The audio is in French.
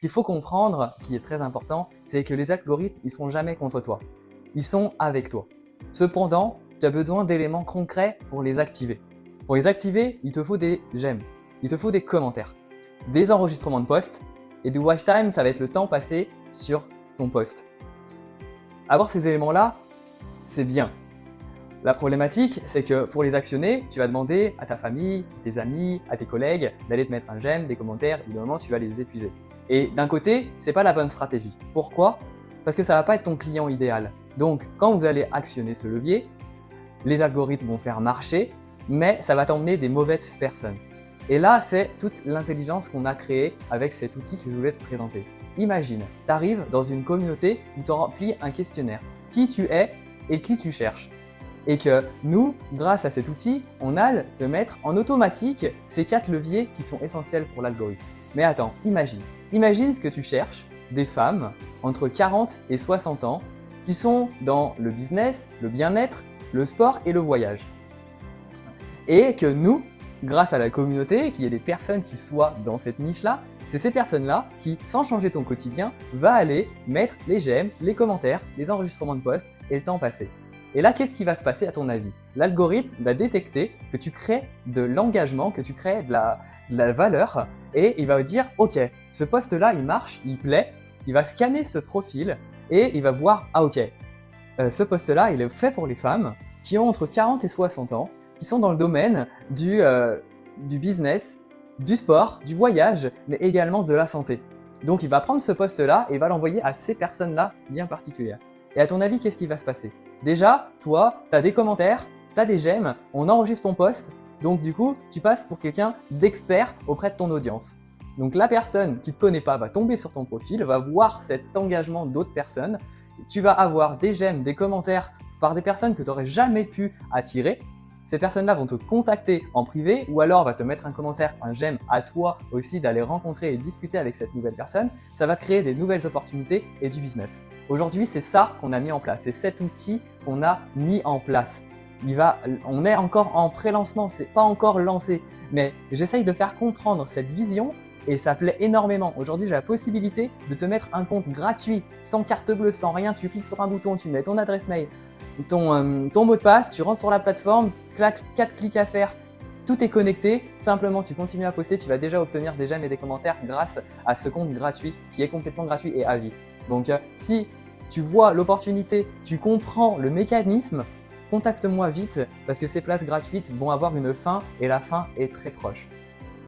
qu'il faut comprendre, qui est très important, c'est que les algorithmes, ils ne seront jamais contre toi. Ils sont avec toi. Cependant, tu as besoin d'éléments concrets pour les activer. Pour les activer, il te faut des j'aime, il te faut des commentaires, des enregistrements de posts et du watch time, ça va être le temps passé sur ton post. Avoir ces éléments-là, c'est bien. La problématique, c'est que pour les actionner, tu vas demander à ta famille, tes amis, à tes collègues d'aller te mettre un j'aime, des commentaires, et au bout d'un moment, tu vas les épuiser. Et d'un côté, c'est pas la bonne stratégie. Pourquoi? Parce que ça va pas être ton client idéal. Donc, quand vous allez actionner ce levier, les algorithmes vont faire marcher, mais ça va t'emmener des mauvaises personnes. Et là, c'est toute l'intelligence qu'on a créée avec cet outil que je voulais te présenter. Imagine, tu arrives dans une communauté où tu remplis un questionnaire. Qui tu es et qui tu cherches. Et que nous, grâce à cet outil, on a te mettre en automatique ces 4 leviers qui sont essentiels pour l'algorithme. Mais attends, imagine ce que tu cherches, des femmes entre 40 et 60 ans qui sont dans le business, le bien-être, le sport et le voyage. Et que nous, grâce à la communauté, qu'il y ait des personnes qui soient dans cette niche-là, c'est ces personnes-là qui, sans changer ton quotidien, va aller mettre les j'aime, les commentaires, les enregistrements de posts et le temps passé. Et là, qu'est-ce qui va se passer à ton avis? L'algorithme va détecter que tu crées de l'engagement, que tu crées de la valeur et il va dire « Ok, ce post-là, il marche, il plaît ». Il va scanner ce profil et il va voir « Ah ok, ce post-là, il est fait pour les femmes qui ont entre 40 et 60 ans, qui sont dans le domaine du business, du sport, du voyage, mais également de la santé. » Donc, il va prendre ce post-là et il va l'envoyer à ces personnes-là bien particulières. Et à ton avis, qu'est-ce qui va se passer? Déjà, toi, tu as des commentaires, tu as des j'aime, on enregistre ton post, donc du coup, tu passes pour quelqu'un d'expert auprès de ton audience. Donc la personne qui ne te connaît pas va tomber sur ton profil, va voir cet engagement d'autres personnes, tu vas avoir des j'aime, des commentaires par des personnes que tu n'aurais jamais pu attirer. Ces personnes-là vont te contacter en privé ou alors va te mettre un commentaire, un j'aime à toi aussi d'aller rencontrer et discuter avec cette nouvelle personne. Ça va te créer des nouvelles opportunités et du business. Aujourd'hui, c'est ça qu'on a mis en place. C'est cet outil qu'on a mis en place. On est encore en pré-lancement, c'est pas encore lancé. Mais j'essaye de faire comprendre cette vision et ça plaît énormément. Aujourd'hui, j'ai la possibilité de te mettre un compte gratuit, sans carte bleue, sans rien. Tu cliques sur un bouton, tu mets ton adresse mail, ton mot de passe, tu rentres sur la plateforme, 4 clics à faire, tout est connecté. Simplement, tu continues à poster, tu vas déjà obtenir des j'aime et des commentaires grâce à ce compte gratuit qui est complètement gratuit et à vie. Donc, si tu vois l'opportunité, tu comprends le mécanisme, contacte-moi vite parce que ces places gratuites vont avoir une fin et la fin est très proche.